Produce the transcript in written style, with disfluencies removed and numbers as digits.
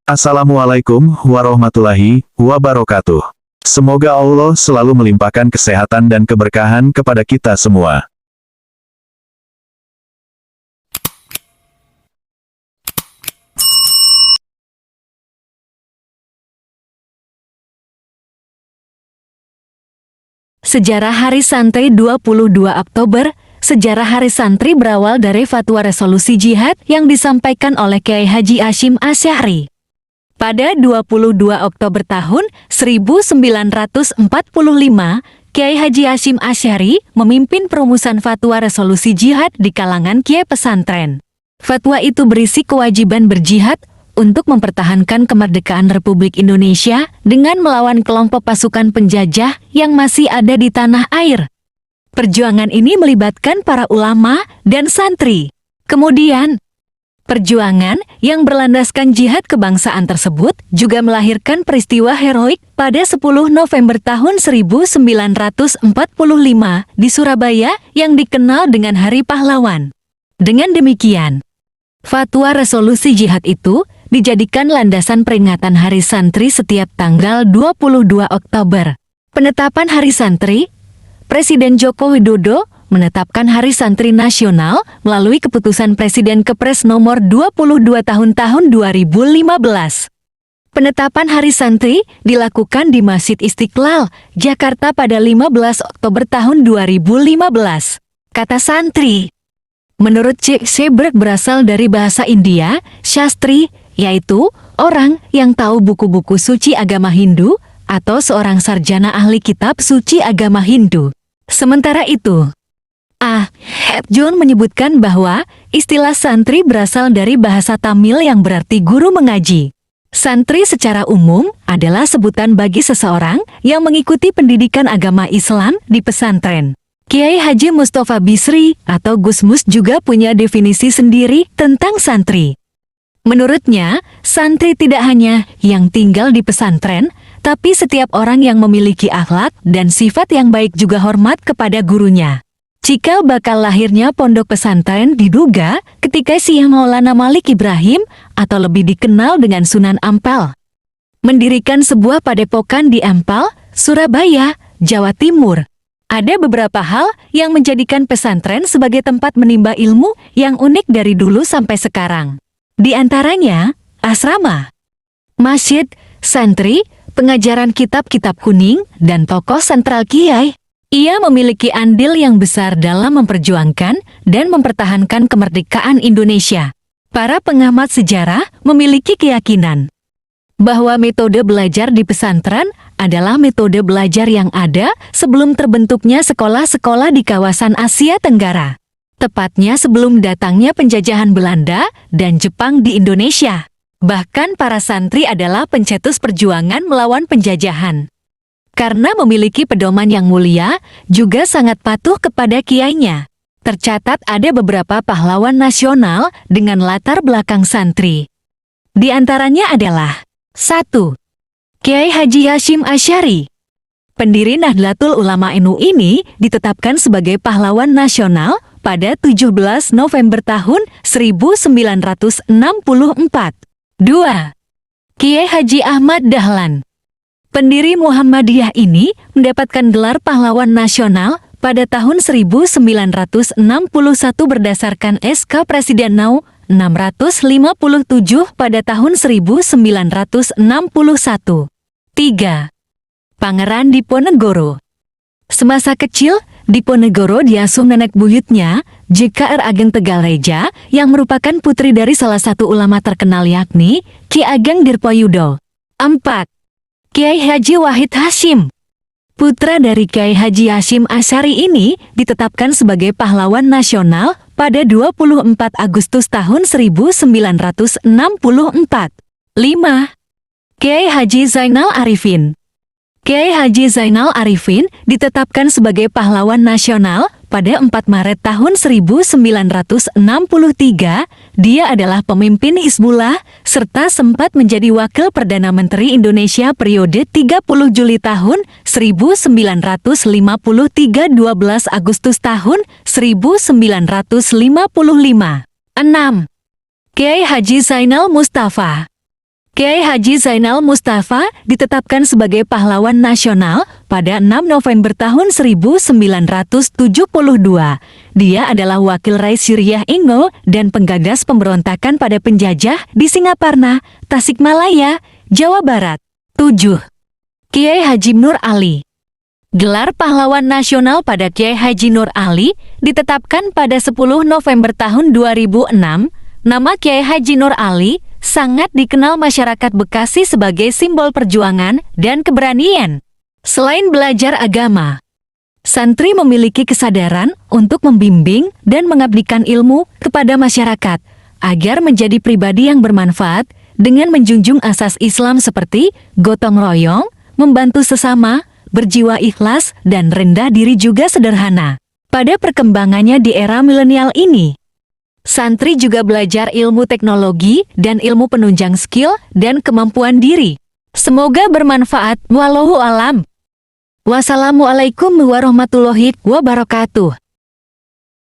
Assalamualaikum warahmatullahi wabarakatuh. Semoga Allah selalu melimpahkan kesehatan dan keberkahan kepada kita semua. Sejarah Hari Santri 22 Oktober. Sejarah Hari Santri berawal dari fatwa resolusi jihad yang disampaikan oleh Kiai Haji Hasyim Asy'ari. Pada 22 Oktober tahun 1945, Kiai Haji Hasyim Asy'ari memimpin perumusan fatwa resolusi jihad di kalangan kiai pesantren. Fatwa itu berisi kewajiban berjihad untuk mempertahankan kemerdekaan Republik Indonesia dengan melawan kelompok pasukan penjajah yang masih ada di tanah air. Perjuangan ini melibatkan para ulama dan santri. Kemudian, perjuangan yang berlandaskan jihad kebangsaan tersebut juga melahirkan peristiwa heroik pada 10 November tahun 1945 di Surabaya yang dikenal dengan Hari Pahlawan. Dengan demikian, fatwa resolusi jihad itu dijadikan landasan peringatan Hari Santri setiap tanggal 22 Oktober. Penetapan Hari Santri, Presiden Joko Widodo menetapkan Hari Santri Nasional melalui keputusan Presiden Kepres nomor 22 tahun 2015. Penetapan Hari Santri dilakukan di Masjid Istiqlal, Jakarta pada 15 Oktober tahun 2015. Kata santri, menurut C. Seberg berasal dari bahasa India, Shastri, yaitu orang yang tahu buku-buku suci agama Hindu atau seorang sarjana ahli kitab suci agama Hindu. Sementara itu, John menyebutkan bahwa istilah santri berasal dari bahasa Tamil yang berarti guru mengaji. Santri secara umum adalah sebutan bagi seseorang yang mengikuti pendidikan agama Islam di pesantren. Kiai Haji Mustafa Bisri atau Gusmus juga punya definisi sendiri tentang santri. Menurutnya, santri tidak hanya yang tinggal di pesantren, tapi setiap orang yang memiliki akhlak dan sifat yang baik juga hormat kepada gurunya. Cikal bakal lahirnya pondok pesantren diduga ketika Syekh Maulana Malik Ibrahim atau lebih dikenal dengan Sunan Ampel mendirikan sebuah padepokan di Ampel, Surabaya, Jawa Timur. Ada beberapa hal yang menjadikan pesantren sebagai tempat menimba ilmu yang unik dari dulu sampai sekarang. Di antaranya, asrama, masjid, santri, pengajaran kitab-kitab kuning, dan tokoh sentral kiai. Ia memiliki andil yang besar dalam memperjuangkan dan mempertahankan kemerdekaan Indonesia. Para pengamat sejarah memiliki keyakinan bahwa metode belajar di pesantren adalah metode belajar yang ada sebelum terbentuknya sekolah-sekolah di kawasan Asia Tenggara. Tepatnya sebelum datangnya penjajahan Belanda dan Jepang di Indonesia. Bahkan para santri adalah pencetus perjuangan melawan penjajahan. Karena memiliki pedoman yang mulia, juga sangat patuh kepada kiainya. Tercatat ada beberapa pahlawan nasional dengan latar belakang santri. Di antaranya adalah 1. Kiai Haji Hasyim Asy'ari. Pendiri Nahdlatul Ulama NU ini ditetapkan sebagai pahlawan nasional pada 17 November tahun 1964. 2. Kiai Haji Ahmad Dahlan. Pendiri Muhammadiyah ini mendapatkan gelar pahlawan nasional pada tahun 1961 berdasarkan SK Presiden No. 657 pada tahun 1961. 3. Pangeran Diponegoro. Semasa kecil, Diponegoro diasuh nenek buyutnya, JKR Ageng Tegalreja, yang merupakan putri dari salah satu ulama terkenal yakni Ki Ageng Dirpayudo. 4. Kiai Haji Wahid Hasyim. Putra dari Kiai Haji Hasyim Asy'ari ini ditetapkan sebagai pahlawan nasional pada 24 Agustus tahun 1964. 5. Kiai Haji Zainal Arifin. Kiai Haji Zainal Arifin ditetapkan sebagai pahlawan nasional pada 4 Maret tahun 1963. Dia adalah pemimpin Hizbullah serta sempat menjadi Wakil Perdana Menteri Indonesia periode 30 Juli tahun 1953 12 Agustus tahun 1955. 6. Kiai Haji Zainal Mustafa. Kiai Haji Zainal Mustafa ditetapkan sebagai pahlawan nasional pada 6 November tahun 1972. Dia adalah wakil Rais Syriah Ingo dan penggagas pemberontakan pada penjajah di Singaparna, Tasikmalaya, Jawa Barat. 7. Kiai Haji Nur Ali. Gelar pahlawan nasional pada Kiai Haji Nur Ali ditetapkan pada 10 November tahun 2006. Nama Kiai Haji Nur Ali sangat dikenal masyarakat Bekasi sebagai simbol perjuangan dan keberanian. Selain belajar agama, santri memiliki kesadaran untuk membimbing dan mengabdikan ilmu kepada masyarakat agar menjadi pribadi yang bermanfaat dengan menjunjung asas Islam seperti gotong royong, membantu sesama, berjiwa ikhlas, dan rendah diri juga sederhana. Pada perkembangannya di era milenial ini, santri juga belajar ilmu teknologi dan ilmu penunjang skill dan kemampuan diri. Semoga bermanfaat. Wallahu alam. Wassalamualaikum warahmatullahi wabarakatuh.